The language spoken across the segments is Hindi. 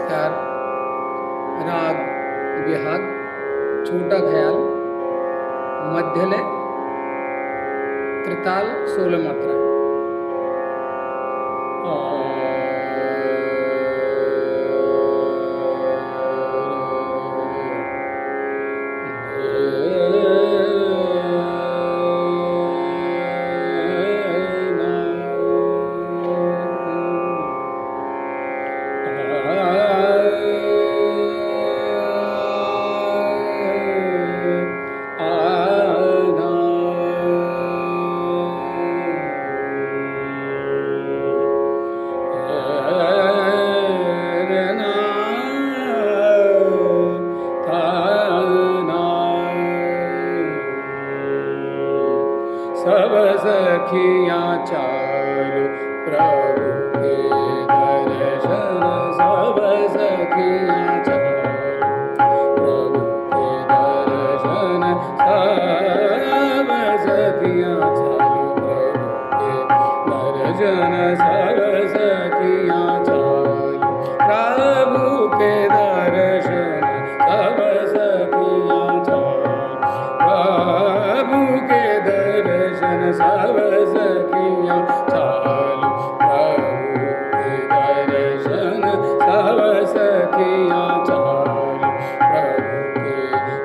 नमस्कार. राग बिहाग, छोटा ख्याल, मध्यलय, त्रिताल, 16 मात्रा. सब सखियाँ चालू प्रभु के दर्शन, सब सखियाँ चालू प्रभु के दर्शन, सब सखियाँ चालू प्रभु के दर्शन, सब सखियाँ चालू प्रभु के दर्शन, सब सखियाँ चालू प्रभु के दर्शन, सब सखियाँ चालू प्रभु के दर्शन, सब सखियाँ चालू प्रभु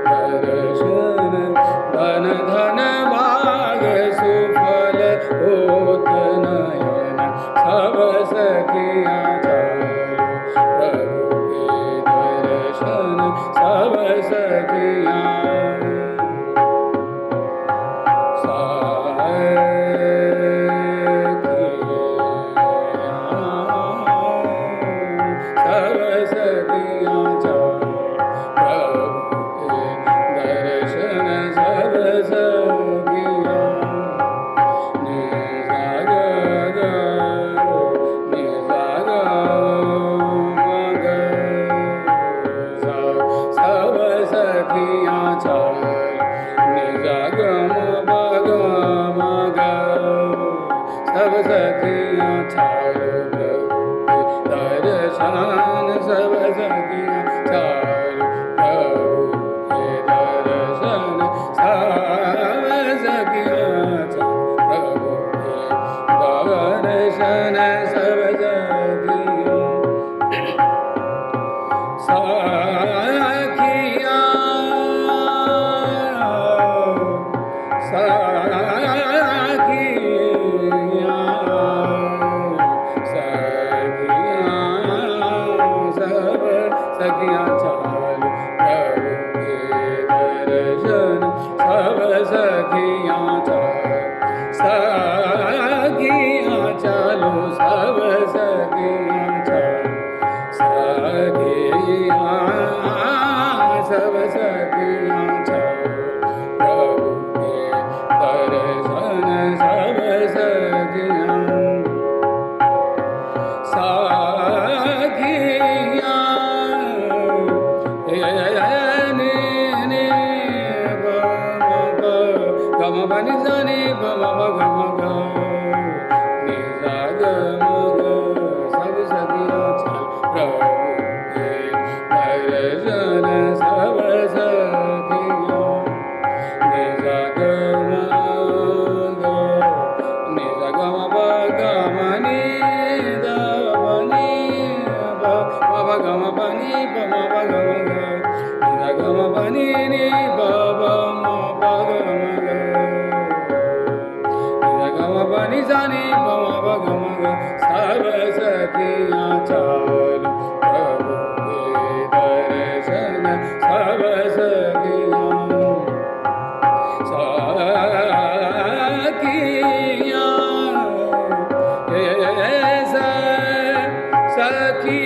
के दर्शन. धन धन भाग सुफल होत नयन, सब सखियाँ चालू प्रभु के दर्शन, सब सखियाँ. सब सखियाँ चालू प्रभु के दर्शन, सब सखियाँ चालू प्रभु के दर्शन, सब सखियाँ चालू प्रभु के दर्शन, सब सखियाँ चालू प्रभु के दर्शन, सब सखियाँ चालू, सब सखियाँ चालू, सब सखियाँ चालू प्रभु के दर्शन, सब सखियाँ. गम बनि जानी गम गम ग नि सा ग म ग, सब सखियाँ चालू प्रभु के दर्शन, सब सखियाँ. नि सा ग म ग नि सा ग म प ग म नि द प नि प म प ग म प नि प म प ग म ग नि सा ग म प नि नि प प म प ग म ग नि सा नि प म प ग म ग. सब सखियाँ चालू प्रभु के दर्शन, सब सखियाँ. सखी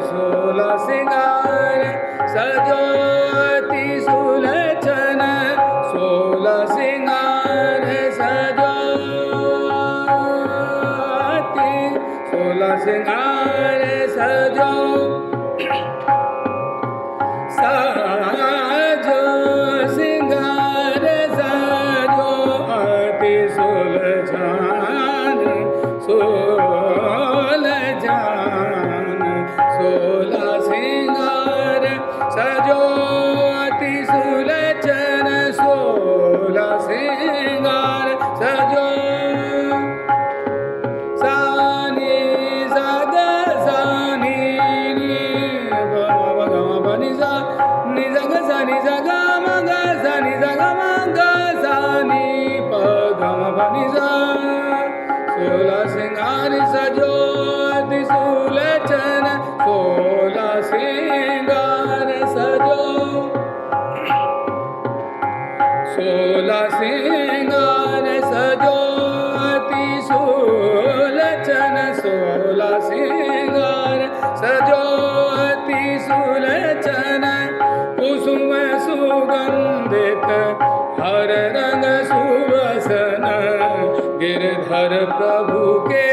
सोलह सिंगार सजोती सुलक्षण, 16 सिंगार सजोती, 16 सिंगार सजो सिंगार सजो अति सुलक्षण. जान सोल जान सोला सिंगार सजो अति सुलचन सोला सिंगार सजो सानी साग सानी नी सा नि ग सा नि सा ग म ग सा नि सा ग म ग सा नि प ग म प नि सा सोला सिंगार सजो अति सुलचन सोला सिंगार सजो सोला सिंगार सजो अति सुलचन सोला सिंगार सजो अति सुलचन कुसुम सुगंधित हर रंग सुवसन गिरधर प्रभु के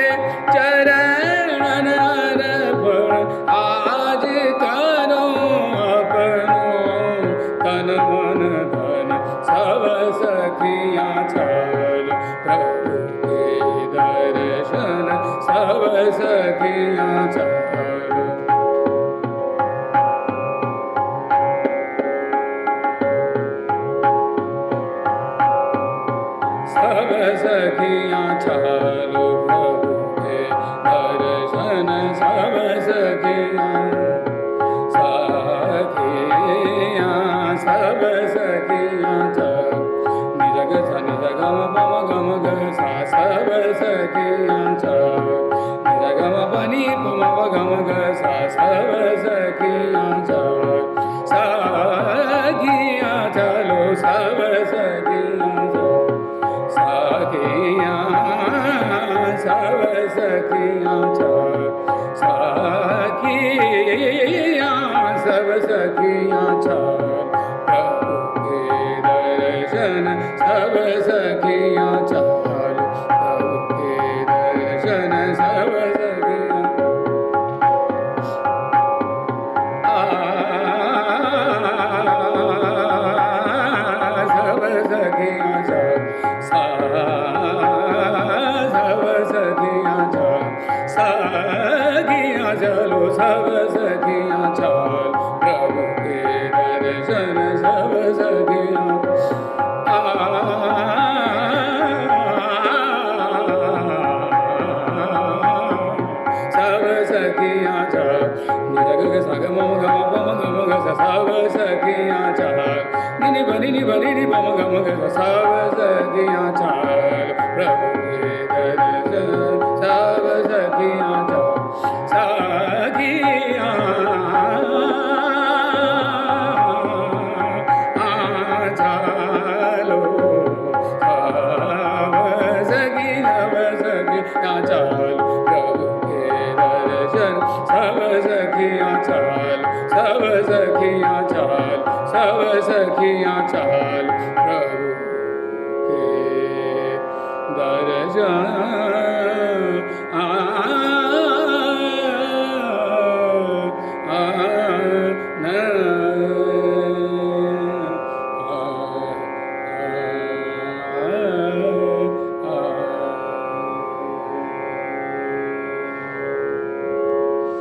चरण अर्पण आज करो अपनो तन मन धन सब सखियाँ छाल प्रभु के दर्शन सब सखियाँ छाल सब सखियाँ छालो प्रभु के दर्शन सब सखियाँ सब सखियाँ निजग स निज गम पम गम ग सा सब सखियाँ निज गम पनि पम गम ग सा सब सखियाँ सखियाँ चलो सब सखियाँ सखियाँ सब सखियाँ सखियाँ सब सखियाँ प्रभु के दर्शन सब सखियाँ प्रभु के दर्शन सब सखियाँ सब सखियाँ सब सखियाँ सखियाँ चलो सब सखियाँ प्रभु के दर्शन सब सखियाँ सब सखियाँ निरग सा ग म ग म प म ग म ग सा सब सखियाँ नि बनि नि बनि नि प म ग म ग सा सब सखियाँ प्रभु के दर्शन सब सखियाँ सखियाँ चलो सब सखियाँ प्रभु के दर्शन सब सखियाँ सब सखियाँ सब सखियाँ प्रभु के दर्शन